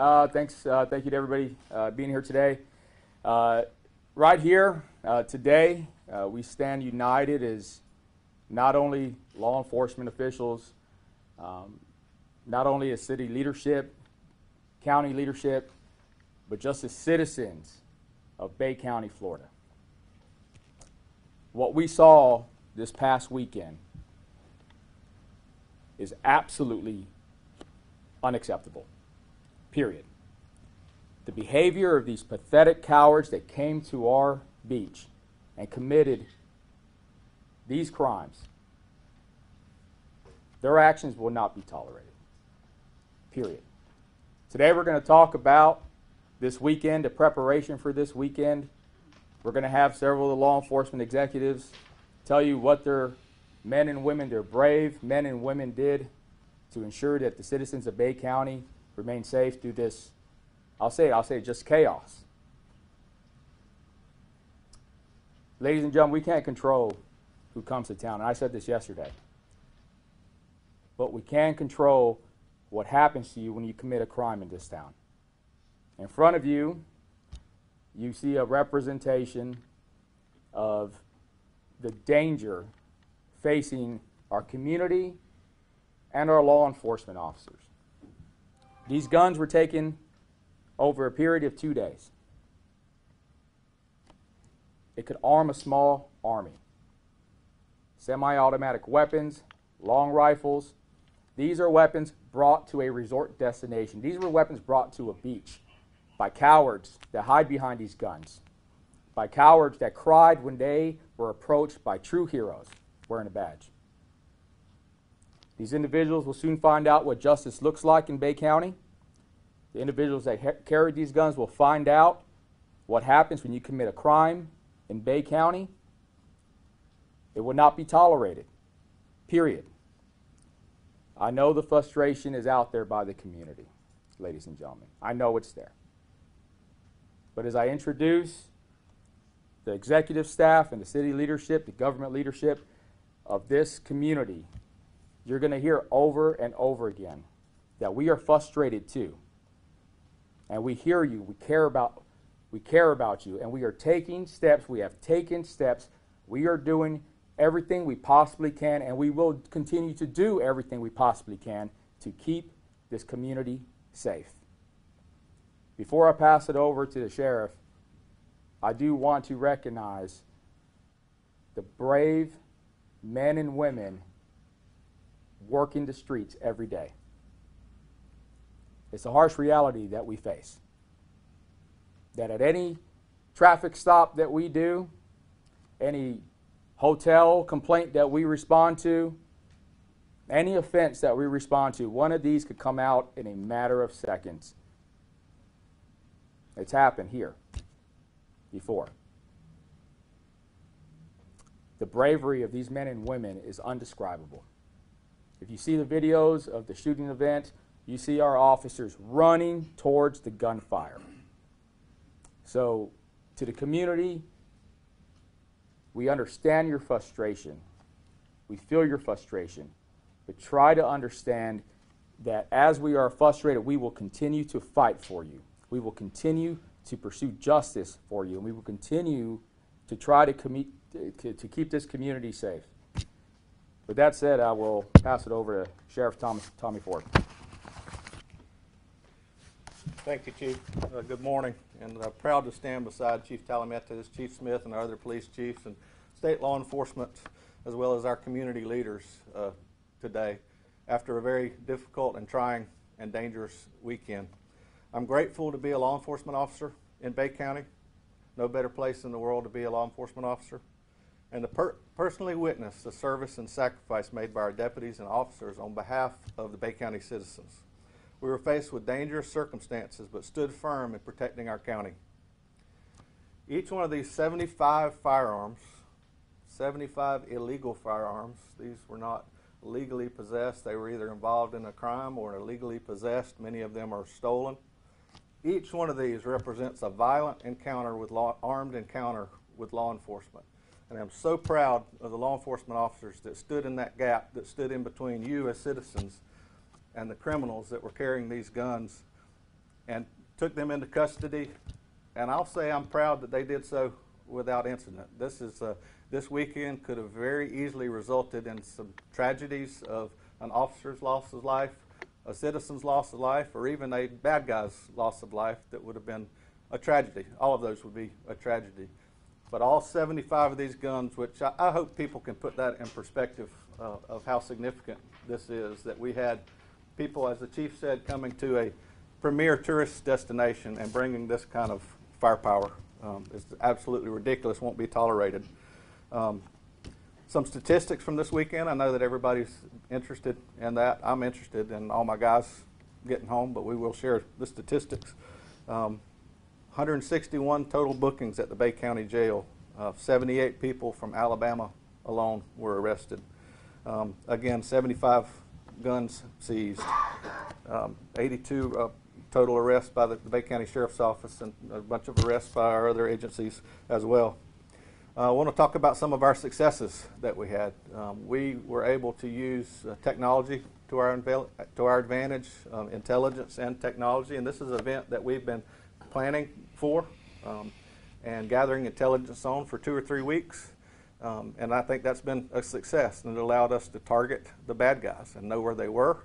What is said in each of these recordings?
Thank you to everybody being here today. Right here today, we stand united as not only law enforcement officials, not only as city leadership, county leadership, but just as citizens of Bay County, Florida. What we saw this past weekend is absolutely unacceptable, period. The behavior of these pathetic cowards that came to our beach and committed these crimes, their actions will not be tolerated, period. Today we're going to talk about this weekend, the preparation for this weekend. We're going to have several of the law enforcement executives tell you what their men and women, their brave men and women did to ensure that the citizens of Bay County remain safe through this, I'll say just chaos. Ladies and gentlemen, we can't control who comes to town, and I said this yesterday. But we can control what happens to you when you commit a crime in this town. In front of you, you see a representation of the danger facing our community and our law enforcement officers. These guns were taken over a period of 2 days. It could arm a small army. Semi-automatic weapons, long rifles. These are weapons brought to a resort destination. These were weapons brought to a beach by cowards that hide behind these guns, by cowards that cried when they were approached by true heroes wearing a badge. These individuals will soon find out what justice looks like in Bay County. The individuals that carried these guns will find out what happens when you commit a crime in Bay County. It will not be tolerated, period. I know the frustration is out there by the community, ladies and gentlemen. I know it's there. But as I introduce the executive staff and the city leadership, the government leadership of this community, you're going to hear over and over again that we are frustrated too. And we hear you, we care about you, and we are taking steps, we have taken steps, we are doing everything we possibly can, and we will continue to do everything we possibly can to keep this community safe. Before I pass it over to the sheriff, I do want to recognize the brave men and women working the streets every day. It's a harsh reality that we face. That at any traffic stop that we do, any hotel complaint that we respond to, any offense that we respond to, one of these could come out in a matter of seconds. It's happened here before. The bravery of these men and women is undescribable. If you see the videos of the shooting event, you see our officers running towards the gunfire. So, to the community, we understand your frustration. We feel your frustration. But try to understand that as we are frustrated, we will continue to fight for you. We will continue to pursue justice for you. And we will continue to try to keep this community safe. With that said, I will pass it over to Sheriff Tommy Ford. Thank you, Chief. Good morning, and proud to stand beside Chief Talametes, Chief Smith, and our other police chiefs and state law enforcement, as well as our community leaders today after a very difficult and trying and dangerous weekend. I'm grateful to be a law enforcement officer in Bay County. No better place in the world to be a law enforcement officer. And to personally witness the service and sacrifice made by our deputies and officers on behalf of the Bay County citizens. We were faced with dangerous circumstances, but stood firm in protecting our county. Each one of these 75 firearms, 75 illegal firearms, these were not legally possessed. They were either involved in a crime or illegally possessed. Many of them are stolen. Each one of these represents a violent encounter with armed encounter with law enforcement. And I'm so proud of the law enforcement officers that stood in that gap, that stood in between you as citizens and the criminals that were carrying these guns and took them into custody. And I'll say I'm proud that they did so without incident. This weekend could have very easily resulted in some tragedies of an officer's loss of life, a citizen's loss of life, or even a bad guy's loss of life that would have been a tragedy. All of those would be a tragedy. But all 75 of these guns, which I hope people can put that in perspective of how significant this is, that we had people, as the chief said, coming to a premier tourist destination and bringing this kind of firepower is absolutely ridiculous, won't be tolerated. Some statistics from this weekend. I know that everybody's interested in that. I'm interested in all my guys getting home, but we will share the statistics. 161 total bookings at the Bay County Jail. 78 people from Alabama alone were arrested. Again, 75 guns seized. 82 total arrests by the Bay County Sheriff's Office, and a bunch of arrests by our other agencies as well. I want to talk about some of our successes that we had. We were able to use technology to our advantage, intelligence and technology, and this is an event that we've been planning for and gathering intelligence on for 2 or 3 weeks. And I think that's been a success, and it allowed us to target the bad guys and know where they were,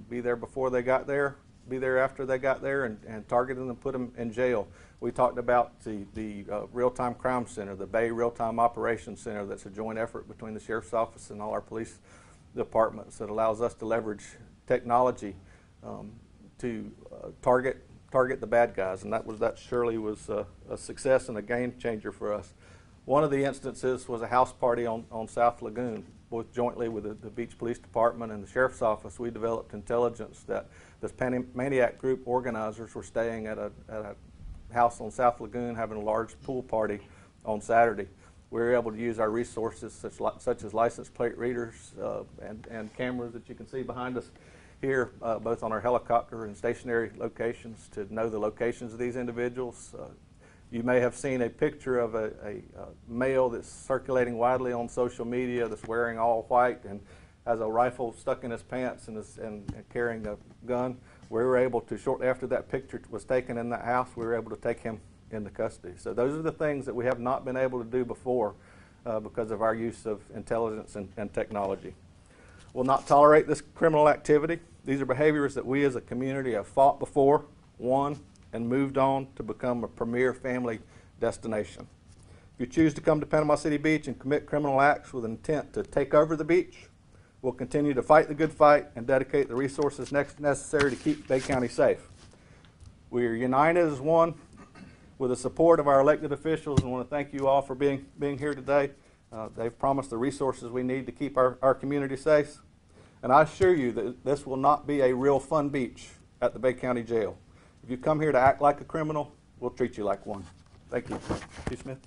be there before they got there, be there after they got there, and target them and put them in jail. We talked about the Real-Time Crime Center, the Bay Real-Time Operations Center. That's a joint effort between the Sheriff's Office and all our police departments that allows us to leverage technology to target the bad guys, and that surely was a success and a game changer for us. One of the instances was a house party on South Lagoon. Both jointly with the Beach Police Department and the Sheriff's Office, we developed intelligence that this Maniac group organizers were staying at a house on South Lagoon having a large pool party on Saturday. We were able to use our resources such as license plate readers and cameras that you can see behind us here, both on our helicopter and stationary locations, to know the locations of these individuals. You may have seen a picture of a male that's circulating widely on social media that's wearing all white and has a rifle stuck in his pants and carrying a gun. We were able to, shortly after that picture was taken in that house, we were able to take him into custody. So those are the things that we have not been able to do before because of our use of intelligence and technology. We'll not tolerate this criminal activity. These are behaviors that we as a community have fought before, won, and moved on to become a premier family destination. If you choose to come to Panama City Beach and commit criminal acts with intent to take over the beach, we'll continue to fight the good fight and dedicate the resources necessary to keep Bay County safe. We are united as one with the support of our elected officials, and want to thank you all for being here today. They've promised the resources we need to keep our community safe. And I assure you that this will not be a real fun beach at the Bay County Jail. If you come here to act like a criminal, we'll treat you like one. Thank you. Chief Smith.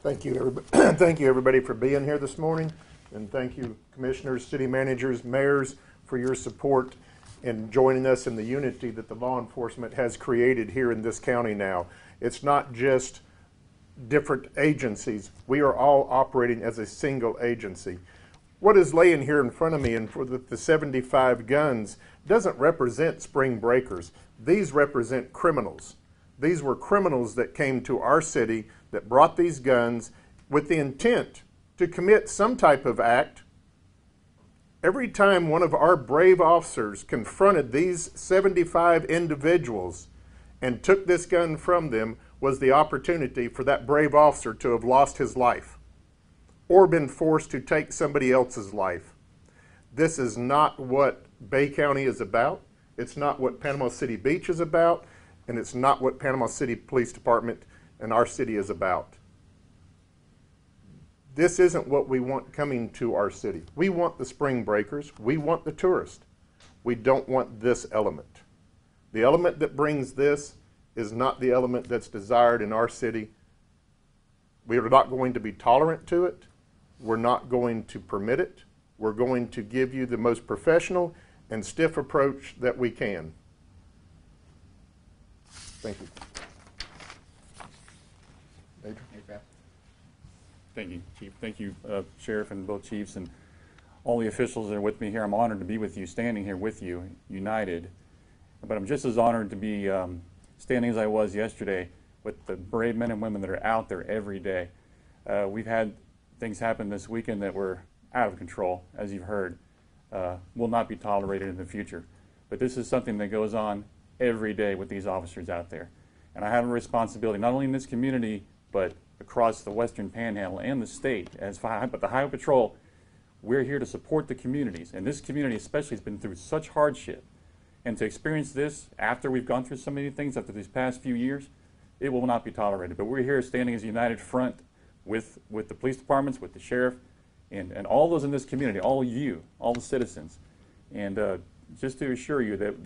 Thank you, everybody. Thank you, everybody, for being here this morning, and thank you, commissioners, city managers, mayors, for your support and joining us in the unity that the law enforcement has created here in this county now. It's not just different agencies. We are all operating as a single agency. What is laying here in front of me, and for the 75 guns, doesn't represent spring breakers. These represent criminals. These were criminals that came to our city that brought these guns with the intent to commit some type of act. Every time one of our brave officers confronted these 75 individuals and took this gun from them was the opportunity for that brave officer to have lost his life or been forced to take somebody else's life. This is not what Bay County is about. It's not what Panama City Beach is about, and it's not what Panama City Police Department and our city is about. This isn't what we want coming to our city. We want the spring breakers. We want the tourists. We don't want this element. The element that brings this is not the element that's desired in our city. We are not going to be tolerant to it. We're not going to permit it. We're going to give you the most professional and stiff approach that we can. Thank you. Adrian? Thank you, Chief. Thank you, Sheriff, and both chiefs. And all the officials that are with me here. I'm honored to be with you, standing here with you, united. But I'm just as honored to be standing as I was yesterday with the brave men and women that are out there every day. We've had things happen this weekend that were out of control, as you've heard, will not be tolerated in the future. But this is something that goes on every day with these officers out there. And I have a responsibility, not only in this community, but across the Western Panhandle and the state. But the Highway Patrol, we're here to support the communities. And this community especially has been through such hardship. And to experience this after we've gone through so many things after these past few years, it will not be tolerated. But we're here standing as a united front with the police departments, with the sheriff, and all those in this community, all of you, all the citizens. And just to assure you that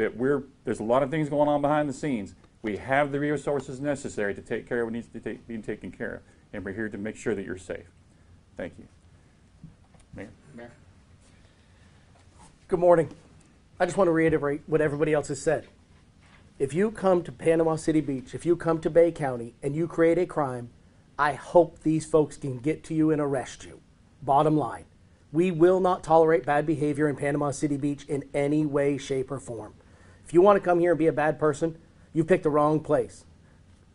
there's a lot of things going on behind the scenes. We have the resources necessary to take care of what needs to be taken care of. And we're here to make sure that you're safe. Thank you. Mayor. Good morning. I just want to reiterate what everybody else has said. If you come to Panama City Beach, if you come to Bay County and you create a crime, I hope these folks can get to you and arrest you. Bottom line, we will not tolerate bad behavior in Panama City Beach in any way, shape, or form. If you want to come here and be a bad person, you picked the wrong place.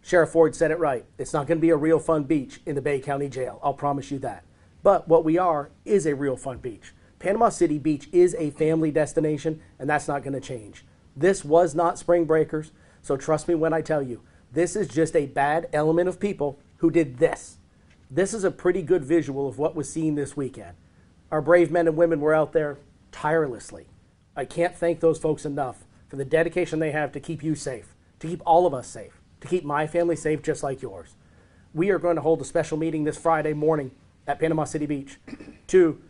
Sheriff Ford said it right. It's not going to be a real fun beach in the Bay County Jail. I'll promise you that. But what we are is a real fun beach. Panama City Beach is a family destination, and that's not going to change. This was not spring breakers, so trust me when I tell you, this is just a bad element of people who did this. This is a pretty good visual of what was seen this weekend. Our brave men and women were out there tirelessly. I can't thank those folks enough for the dedication they have to keep you safe, to keep all of us safe, to keep my family safe just like yours. We are going to hold a special meeting this Friday morning at Panama City Beach to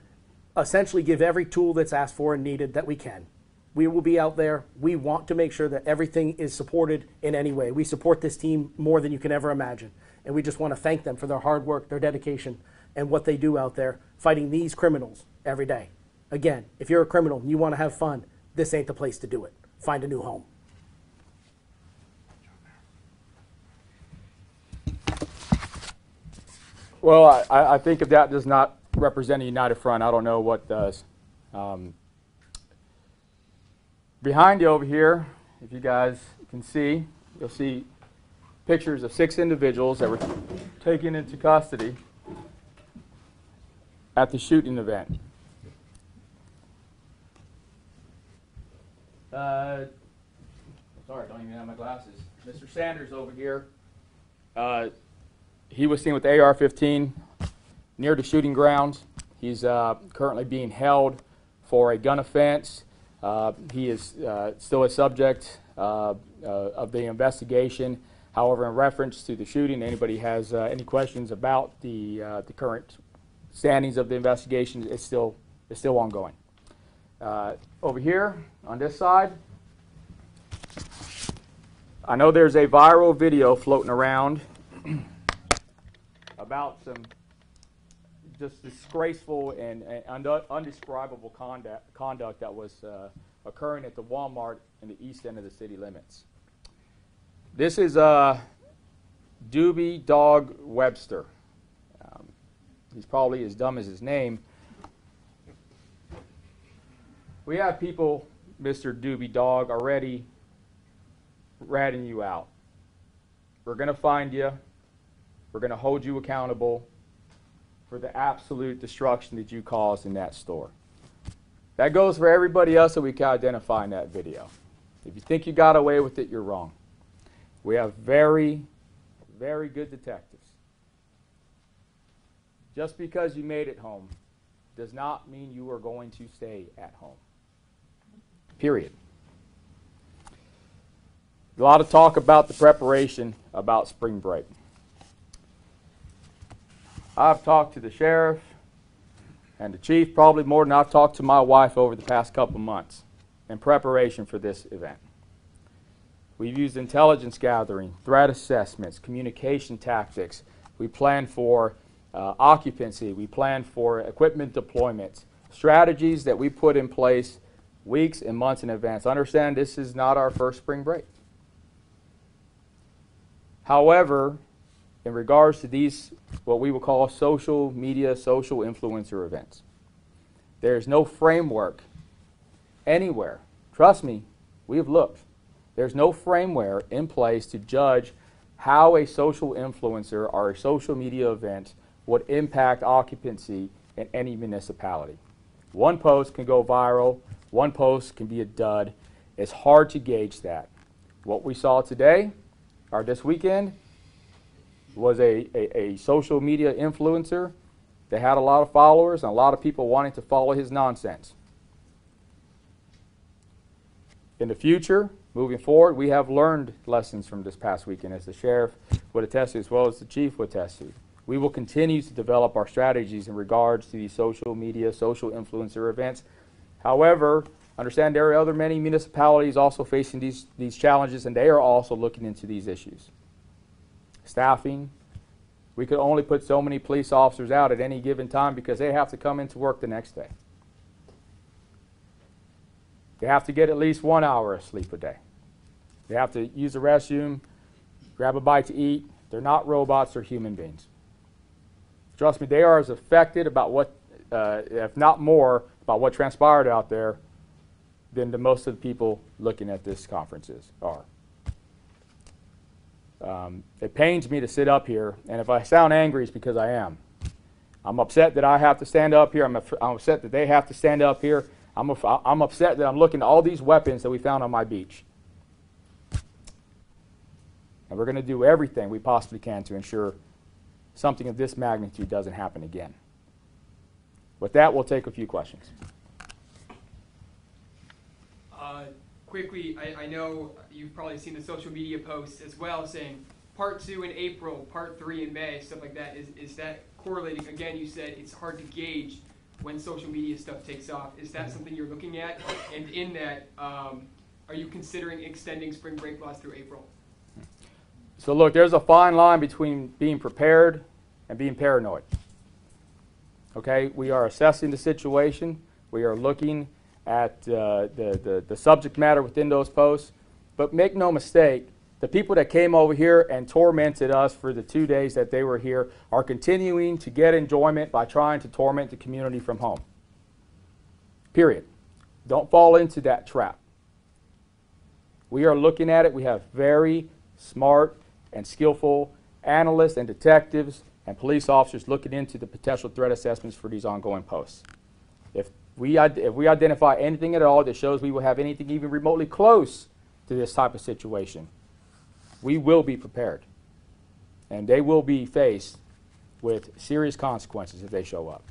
essentially give every tool that's asked for and needed that we can. We will be out there. We want to make sure that everything is supported in any way. We support this team more than you can ever imagine. And we just want to thank them for their hard work, their dedication, and what they do out there fighting these criminals every day. Again, if you're a criminal and you want to have fun, this ain't the place to do it. Find a new home. Well, I think if that does not represent a united front, I don't know what does. Behind you over here, if you guys can see, you'll see pictures of 6 individuals that were taken into custody at the shooting event. Sorry, I don't even have my glasses. Mr. Sanders over here, he was seen with the AR-15 near the shooting grounds. He's currently being held for a gun offense. He is still a subject of the investigation. However, in reference to the shooting, anybody has any questions about the current standings of the investigation, it's still ongoing. Over here on this side, I know there's a viral video floating around about some just disgraceful and undescribable conduct that was occurring at the Walmart in the east end of the city limits. This is Doobie Dog Webster. He's probably as dumb as his name. We have people, Mr. Doobie Dog, already ratting you out. We're going to find you. We're going to hold you accountable for the absolute destruction that you caused in that store. That goes for everybody else that we can identify in that video. If you think you got away with it, you're wrong. We have very, very good detectives. Just because you made it home does not mean you are going to stay at home. Period. A lot of talk about the preparation about spring break. I've talked to the sheriff and the chief probably more than I've talked to my wife over the past couple months in preparation for this event. We've used intelligence gathering, threat assessments, communication tactics. We plan for occupancy. We plan for equipment deployments, strategies that we put in place weeks and months in advance. Understand this is not our first spring break. However, in regards to these, what we will call social media, social influencer events, There's no framework anywhere. Trust me, we have looked. There's no framework in place to judge how a social influencer or a social media event would impact occupancy in any municipality. One post can go viral, one post can be a dud. It's hard to gauge that. What we saw today, or this weekend, was a social media influencer that had a lot of followers and a lot of people wanting to follow his nonsense. In the future, moving forward, we have learned lessons from this past weekend, as the sheriff would attest to, as well as the chief would attest to. We will continue to develop our strategies in regards to these social media, social influencer events. However, understand there are many municipalities also facing these challenges, and they are also looking into these issues. Staffing. We could only put so many police officers out at any given time because they have to come into work the next day. They have to get at least 1 hour of sleep a day. They have to use the restroom, grab a bite to eat. They're not robots, they're human beings. Trust me, they are as affected about what, if not more, about what transpired out there than the most of the people looking at this conferences are. It pains me to sit up here, and if I sound angry, it's because I am. I'm upset that I have to stand up here. I'm upset that they have to stand up here. I'm upset that I'm looking at all these weapons that we found on my beach. And we're going to do everything we possibly can to ensure something of this magnitude doesn't happen again. With that, we'll take a few questions. Quickly, I know you've probably seen the social media posts as well saying part 2 in April, part 3 in May, stuff like that. Is that correlating? Again, you said it's hard to gauge when social media stuff takes off. Is that something you're looking at? And in that, are you considering extending spring break laws through April? So look, there's a fine line between being prepared and being paranoid. Okay, we are assessing the situation. We are looking at the subject matter within those posts. But make no mistake, the people that came over here and tormented us for the 2 days that they were here are continuing to get enjoyment by trying to torment the community from home. Period. Don't fall into that trap. We are looking at it. We have very smart and skillful analysts and detectives and police officers looking into the potential threat assessments for these ongoing posts. If we identify anything at all that shows we will have anything even remotely close to this type of situation, we will be prepared. And they will be faced with serious consequences if they show up.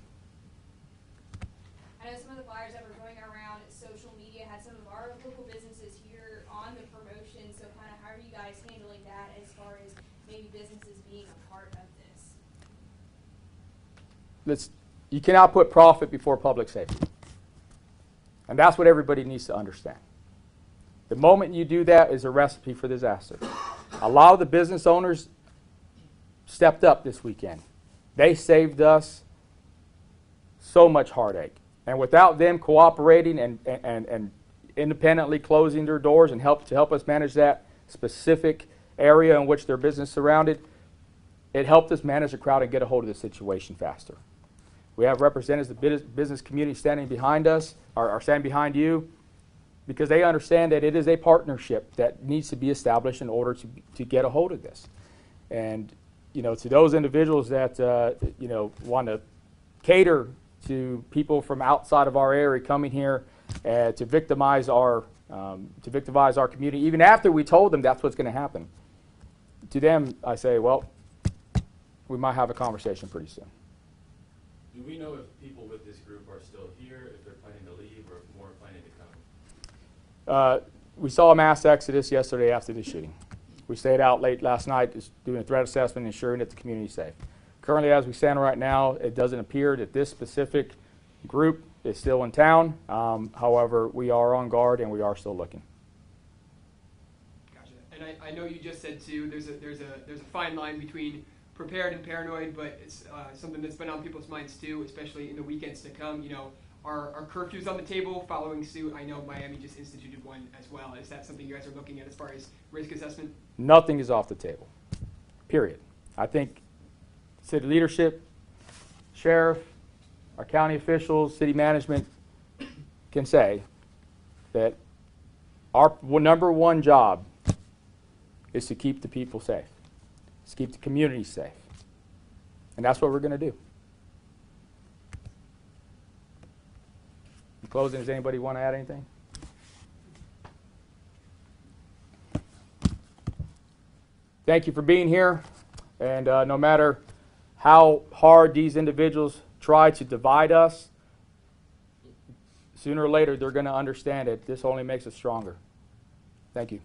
I know some of the flyers that were going around social media had some of our local businesses here on the promotion, so kind of how are you guys handling that as far as maybe businesses being a part of this? You cannot put profit before public safety. And that's what everybody needs to understand. The moment you do that is a recipe for disaster. A lot of the business owners stepped up this weekend. They saved us so much heartache. And without them cooperating and independently closing their doors and help us manage that specific area in which their business surrounded, it helped us manage the crowd and get a hold of the situation faster. We have representatives of the business community standing behind us, or standing behind you, because they understand that it is a partnership that needs to be established in order to get a hold of this. And to those individuals that want to cater to people from outside of our area coming here to victimize our community, even after we told them that's what's going to happen, to them I say, well, we might have a conversation pretty soon. Do we know if people with this group are still here, if they're planning to leave, or if more are planning to come? We saw a mass exodus yesterday after the shooting. We stayed out late last night just doing a threat assessment, ensuring that the community is safe. Currently, as we stand right now, it doesn't appear that this specific group is still in town. However, we are on guard and we are still looking. Gotcha. And I know you just said too, there's a fine line between prepared and paranoid, but it's something that's been on people's minds too, especially in the weekends to come. Are curfews on the table following suit? I know Miami just instituted one as well. Is that something you guys are looking at as far as risk assessment? Nothing is off the table, period. I think city leadership, sheriff, our county officials, city management can say that our number one job is to keep the people safe, is to keep the community safe. And that's what we're going to do. In closing, does anybody want to add anything? Thank you for being here. And no matter how hard these individuals try to divide us, sooner or later they're going to understand it. This only makes us stronger. Thank you.